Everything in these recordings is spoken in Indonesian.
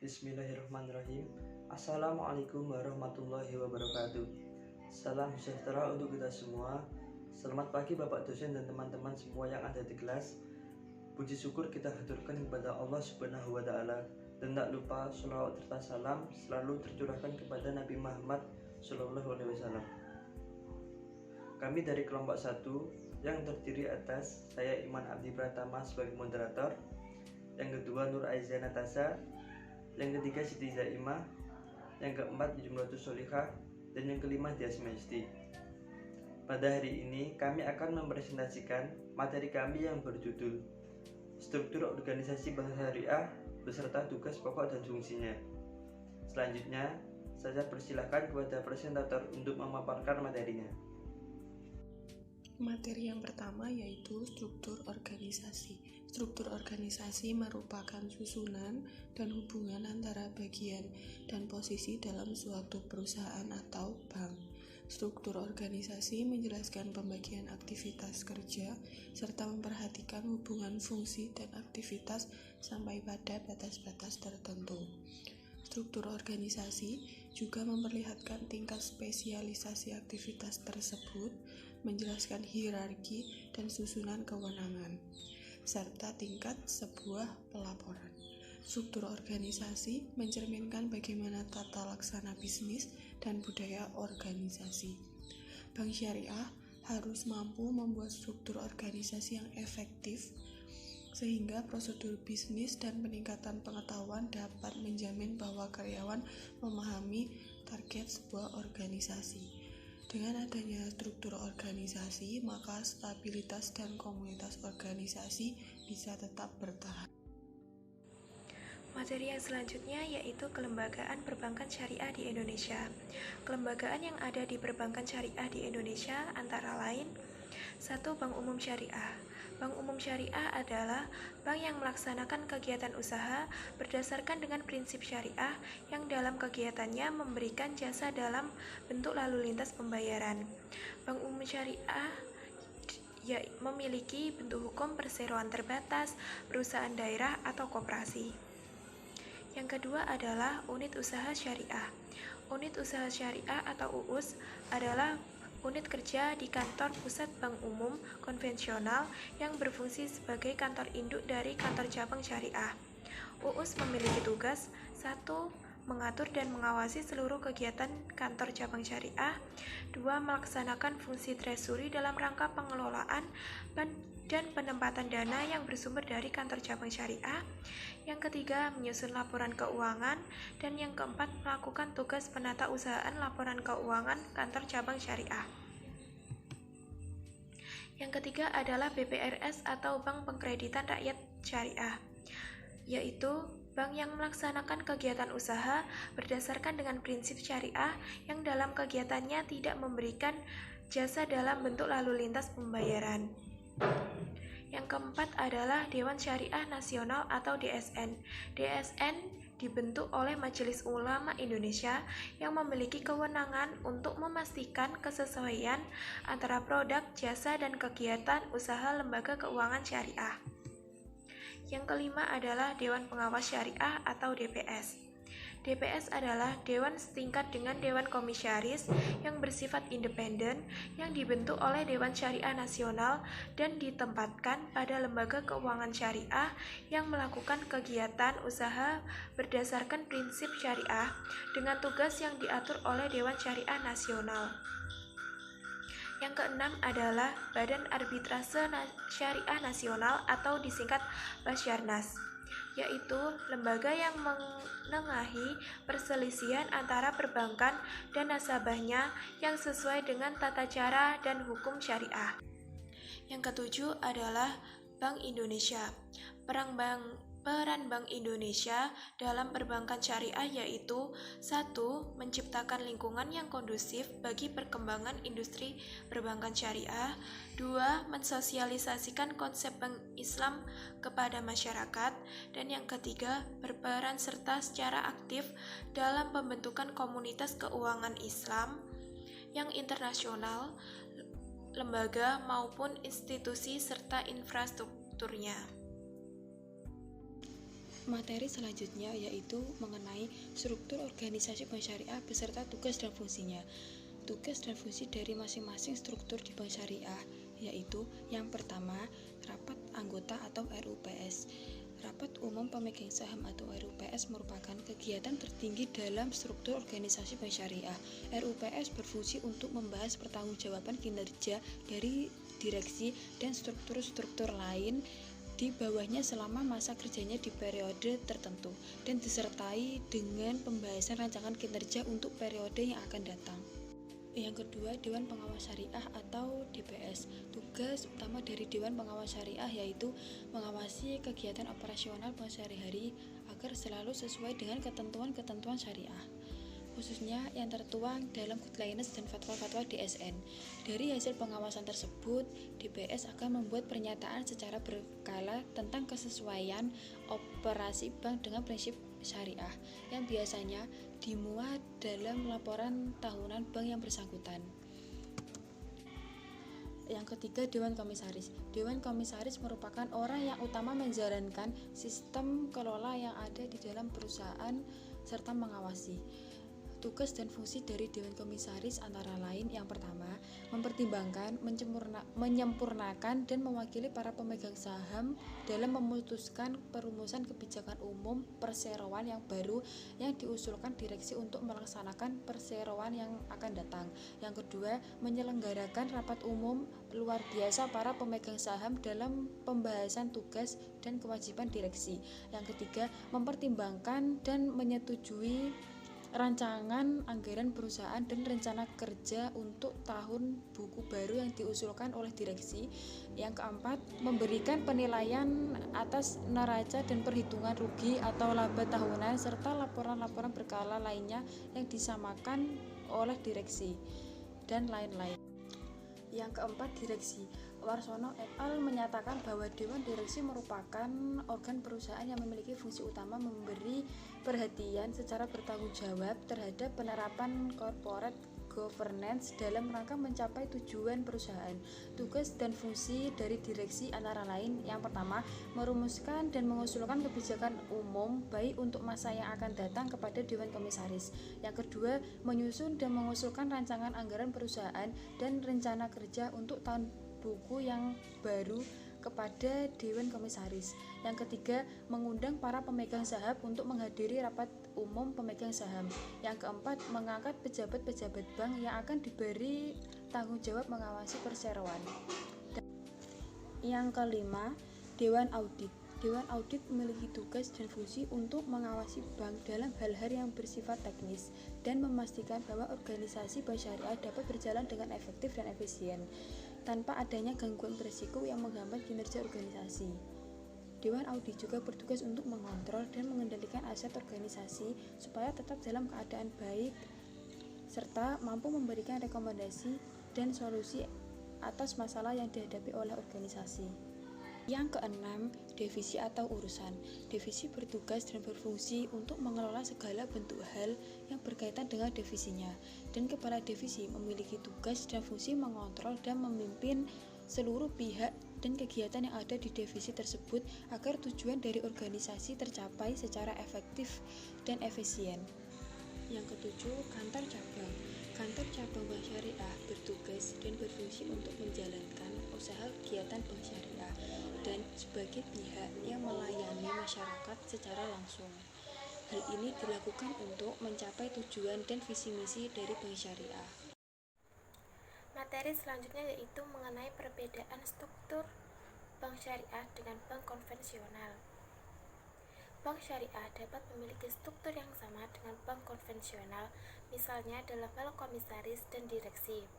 Bismillahirrahmanirrahim. Assalamualaikum warahmatullahi wabarakatuh. Salam sejahtera untuk kita semua. Selamat pagi Bapak dosen dan teman-teman semua yang ada di kelas. Puji syukur kita haturkan kepada Allah Subhanahu wa taala. Dan tak lupa sholawat serta salam selalu tercurahkan kepada Nabi Muhammad Shallallahu alaihi wasallam. Kami dari kelompok 1 yang terdiri atas saya Iman Abdi Pratama sebagai moderator, yang kedua Nur Aiza Natasha, yang ketiga Siti Zaimah, yang keempat Jumlatus Solihah, dan yang kelima Dias Mesti. Pada hari ini kami akan mempresentasikan materi kami yang berjudul Struktur Organisasi Bank Syariah beserta tugas pokok dan fungsinya. Selanjutnya, saya persilahkan kepada presentator untuk memaparkan materinya. Materi yang pertama yaitu struktur organisasi. Struktur organisasi merupakan susunan dan hubungan antara bagian dan posisi dalam suatu perusahaan atau bank. Struktur organisasi menjelaskan pembagian aktivitas kerja serta memperhatikan hubungan fungsi dan aktivitas sampai pada batas-batas tertentu. Struktur organisasi juga memperlihatkan tingkat spesialisasi aktivitas tersebut, menjelaskan hierarki dan susunan kewenangan, serta tingkat sebuah pelaporan. Struktur organisasi mencerminkan bagaimana tata laksana bisnis dan budaya organisasi. Bank Syariah harus mampu membuat struktur organisasi yang efektif, sehingga prosedur bisnis dan peningkatan pengetahuan dapat menjamin bahwa karyawan memahami target sebuah organisasi. Dengan adanya struktur organisasi, maka stabilitas dan komunitas organisasi bisa tetap bertahan. Materi yang selanjutnya yaitu kelembagaan perbankan syariah di Indonesia. Kelembagaan yang ada di perbankan syariah di Indonesia antara lain: 1. Bank Umum Syariah. Bank Umum Syariah adalah bank yang melaksanakan kegiatan usaha berdasarkan dengan prinsip syariah yang dalam kegiatannya memberikan jasa dalam bentuk lalu lintas pembayaran. Bank Umum Syariah memiliki bentuk hukum perseroan terbatas, perusahaan daerah atau koperasi. Yang kedua adalah unit usaha syariah. Unit usaha syariah atau UUS adalah unit kerja di kantor pusat bank umum konvensional yang berfungsi sebagai kantor induk dari kantor cabang syariah. UUS memiliki tugas: 1. Mengatur dan mengawasi seluruh kegiatan kantor cabang syariah. 2. Melaksanakan fungsi treasury dalam rangka pengelolaan dan penempatan dana yang bersumber dari kantor cabang syariah. Yang ketiga, menyusun laporan keuangan. Dan yang keempat, melakukan tugas penata usahaan laporan keuangan kantor cabang syariah. Yang ketiga adalah BPRS atau Bank Pengkreditan Rakyat Syariah, yaitu bank yang melaksanakan kegiatan usaha berdasarkan dengan prinsip syariah yang dalam kegiatannya tidak memberikan jasa dalam bentuk lalu lintas pembayaran. Yang keempat adalah Dewan Syariah Nasional atau DSN. DSN dibentuk oleh Majelis Ulama Indonesia yang memiliki kewenangan untuk memastikan kesesuaian antara produk, jasa, dan kegiatan usaha lembaga keuangan syariah. Yang kelima adalah Dewan Pengawas Syariah atau DPS. DPS adalah dewan setingkat dengan Dewan Komisaris yang bersifat independen yang dibentuk oleh Dewan Syariah Nasional dan ditempatkan pada lembaga keuangan syariah yang melakukan kegiatan usaha berdasarkan prinsip syariah dengan tugas yang diatur oleh Dewan Syariah Nasional. Yang keenam adalah Badan Arbitrase Syariah Nasional atau disingkat Basyarnas, yaitu lembaga yang menengahi perselisihan antara perbankan dan nasabahnya yang sesuai dengan tata cara dan hukum syariah. Yang ketujuh adalah Bank Indonesia. Peran Bank Indonesia dalam perbankan syariah yaitu: 1. Menciptakan lingkungan yang kondusif bagi perkembangan industri perbankan syariah. 2. Mensosialisasikan konsep bank Islam kepada masyarakat. Dan yang ketiga, berperan serta secara aktif dalam pembentukan komunitas keuangan Islam yang internasional, lembaga maupun institusi serta infrastrukturnya. Materi selanjutnya yaitu mengenai struktur organisasi bank syariah beserta tugas dan fungsinya. Tugas dan fungsi dari masing-masing struktur di bank syariah yaitu yang pertama, rapat anggota atau RUPS. Rapat umum pemegang saham atau RUPS merupakan kegiatan tertinggi dalam struktur organisasi bank syariah. RUPS berfungsi untuk membahas pertanggungjawaban kinerja dari direksi dan struktur-struktur lain di bawahnya selama masa kerjanya di periode tertentu dan disertai dengan pembahasan rancangan kinerja untuk periode yang akan datang. Yang kedua, Dewan Pengawas Syariah atau DPS. Tugas utama dari Dewan Pengawas Syariah yaitu mengawasi kegiatan operasional bank sehari-hari agar selalu sesuai dengan ketentuan-ketentuan syariah, khususnya yang tertuang dalam guidelines dan fatwa-fatwa DSN. Dari hasil pengawasan tersebut, DPS akan membuat pernyataan secara berkala tentang kesesuaian operasi bank dengan prinsip syariah yang biasanya dimuat dalam laporan tahunan bank yang bersangkutan. Yang ketiga, Dewan Komisaris. Dewan Komisaris merupakan orang yang utama menjalankan sistem kelola yang ada di dalam perusahaan serta mengawasi. Tugas dan fungsi dari Dewan Komisaris antara lain yang pertama, mempertimbangkan, menyempurnakan dan mewakili para pemegang saham dalam memutuskan perumusan kebijakan umum perseroan yang baru yang diusulkan direksi untuk melaksanakan perseroan yang akan datang. Yang kedua, menyelenggarakan rapat umum luar biasa para pemegang saham dalam pembahasan tugas dan kewajiban direksi. Yang ketiga, mempertimbangkan dan menyetujui rancangan anggaran perusahaan dan rencana kerja untuk tahun buku baru yang diusulkan oleh direksi. Yang keempat, memberikan penilaian atas neraca dan perhitungan rugi atau laba tahunan serta laporan-laporan berkala lainnya yang disamakan oleh direksi dan lain-lain. Yang keempat, direksi. Warsono et al. Menyatakan bahwa Dewan Direksi merupakan organ perusahaan yang memiliki fungsi utama memberi perhatian secara bertanggung jawab terhadap penerapan corporate governance dalam rangka mencapai tujuan perusahaan. Tugas dan fungsi dari direksi antara lain yang pertama, merumuskan dan mengusulkan kebijakan umum baik untuk masa yang akan datang kepada Dewan Komisaris. Yang kedua, menyusun dan mengusulkan rancangan anggaran perusahaan dan rencana kerja untuk tahun buku yang baru kepada Dewan Komisaris. Yang ketiga, mengundang para pemegang saham untuk menghadiri rapat umum pemegang saham. Yang keempat, mengangkat pejabat-pejabat bank yang akan diberi tanggung jawab mengawasi perseroan. Yang kelima, Dewan Audit. Dewan Audit memiliki tugas dan fungsi untuk mengawasi bank dalam hal-hal yang bersifat teknis dan memastikan bahwa organisasi bank syariah dapat berjalan dengan efektif dan efisien tanpa adanya gangguan berisiko yang menghambat kinerja organisasi. Dewan Audit juga bertugas untuk mengontrol dan mengendalikan aset organisasi supaya tetap dalam keadaan baik serta mampu memberikan rekomendasi dan solusi atas masalah yang dihadapi oleh organisasi. Yang keenam, divisi atau urusan. Divisi bertugas dan berfungsi untuk mengelola segala bentuk hal yang berkaitan dengan divisinya, dan kepala divisi memiliki tugas dan fungsi mengontrol dan memimpin seluruh pihak dan kegiatan yang ada di divisi tersebut agar tujuan dari organisasi tercapai secara efektif dan efisien. Yang ketujuh, kantor cabang. Kantor cabang bank syariah bertugas dan berfungsi untuk menjalankan usaha kegiatan bank syariah dan sebagai pihak yang melayani masyarakat secara langsung. Hal ini dilakukan untuk mencapai tujuan dan visi misi dari bank syariah. Materi selanjutnya yaitu mengenai perbedaan struktur bank syariah dengan bank konvensional. Bank syariah dapat memiliki struktur yang sama dengan bank konvensional, misalnya dalam hal komisaris dan direksi.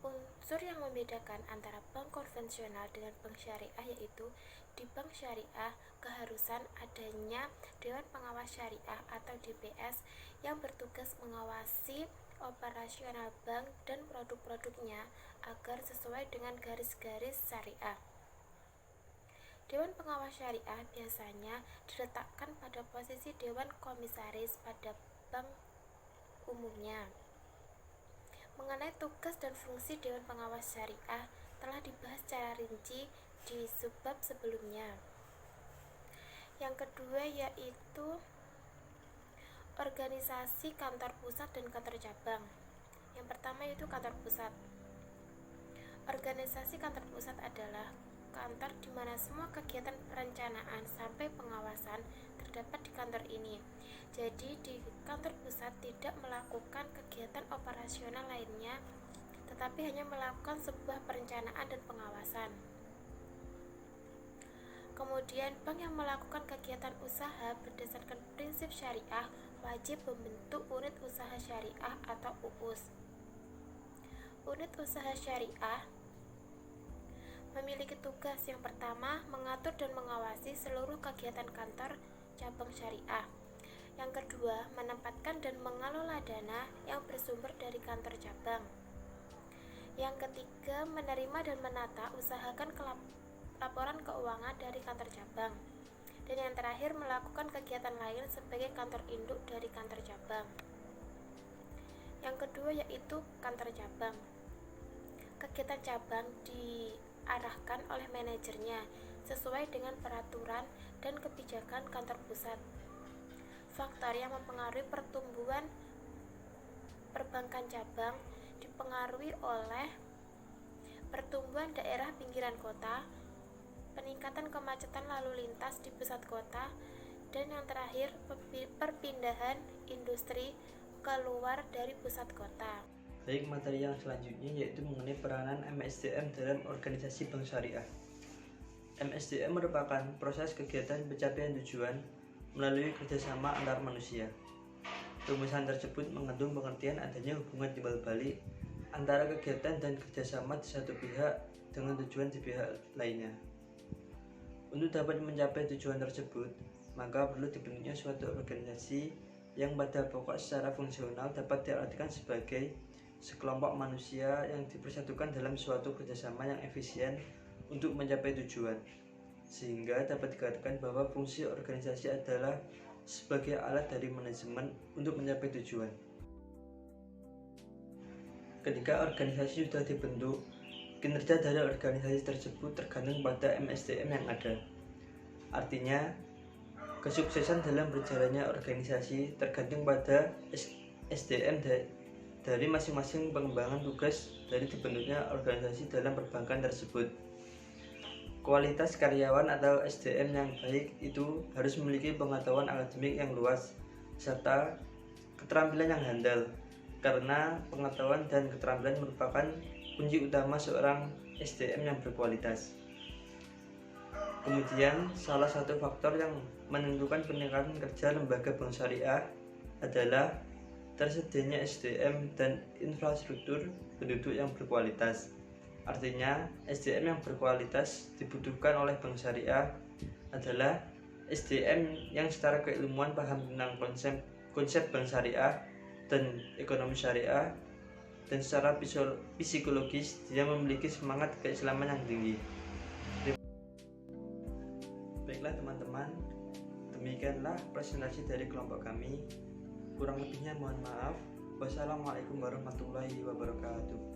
Unsur yang membedakan antara bank konvensional dengan bank syariah yaitu di bank syariah keharusan adanya Dewan Pengawas Syariah atau DPS yang bertugas mengawasi operasional bank dan produk-produknya agar sesuai dengan garis-garis syariah. Dewan Pengawas Syariah biasanya diletakkan pada posisi Dewan Komisaris pada bank umumnya. Mengenai tugas dan fungsi Dewan Pengawas Syariah telah dibahas secara rinci di subbab sebelumnya. Yang kedua yaitu organisasi kantor pusat dan kantor cabang. Yang pertama yaitu kantor pusat. Organisasi kantor pusat adalah kantor di mana semua kegiatan perencanaan sampai pengawasan terdapat di kantor ini. Jadi di kantor pusat tidak melakukan kegiatan operasional lainnya, tetapi hanya melakukan sebuah perencanaan dan pengawasan. Kemudian bank yang melakukan kegiatan usaha berdasarkan prinsip syariah wajib membentuk unit usaha syariah atau UUS. Unit usaha syariah memiliki tugas yang pertama mengatur dan mengawasi seluruh kegiatan kantor cabang syariah. Yang kedua, menempatkan dan mengelola dana yang bersumber dari kantor cabang. Yang ketiga, menerima dan menata usahakan laporan keuangan dari kantor cabang. Dan yang terakhir, melakukan kegiatan lain sebagai kantor induk dari kantor cabang. Yang kedua yaitu kantor cabang. Kegiatan cabang diarahkan oleh manajernya sesuai dengan peraturan dan kebijakan kantor pusat. Faktor yang mempengaruhi pertumbuhan perbankan cabang dipengaruhi oleh pertumbuhan daerah pinggiran kota, peningkatan kemacetan lalu lintas di pusat kota, dan yang terakhir perpindahan industri keluar dari pusat kota. Baik, materi yang selanjutnya yaitu mengenai peranan MSDM dalam organisasi bank syariah. MSDM merupakan proses kegiatan pencapaian tujuan melalui kerjasama antar manusia. Rumusan tersebut mengandung pengertian adanya hubungan timbal balik antara kegiatan dan kerjasama di satu pihak dengan tujuan di pihak lainnya. Untuk dapat mencapai tujuan tersebut, maka perlu dibentuknya suatu organisasi yang pada pokok secara fungsional dapat diartikan sebagai sekelompok manusia yang dipersatukan dalam suatu kerjasama yang efisien untuk mencapai tujuan, sehingga dapat dikatakan bahwa fungsi organisasi adalah sebagai alat dari manajemen untuk mencapai tujuan. Ketika organisasi sudah dibentuk, kinerja dari organisasi tersebut tergantung pada MSDM yang ada. Artinya, kesuksesan dalam berjalannya organisasi tergantung pada SDM dari masing-masing pengembangan tugas dari dibentuknya organisasi dalam perbankan tersebut. Kualitas karyawan atau SDM yang baik itu harus memiliki pengetahuan akademik yang luas serta keterampilan yang handal, karena pengetahuan dan keterampilan merupakan kunci utama seorang SDM yang berkualitas. Kemudian, salah satu faktor yang menentukan peningkatan kerja lembaga bank syariah adalah tersedianya SDM dan infrastruktur penduduk yang berkualitas. Artinya, SDM yang berkualitas dibutuhkan oleh bank syariah adalah SDM yang secara keilmuan paham tentang konsep bank syariah dan ekonomi syariah, dan secara psikologis dia memiliki semangat keislaman yang tinggi. Baiklah teman-teman, demikianlah presentasi dari kelompok kami. Kurang lebihnya mohon maaf. Wassalamualaikum warahmatullahi wabarakatuh.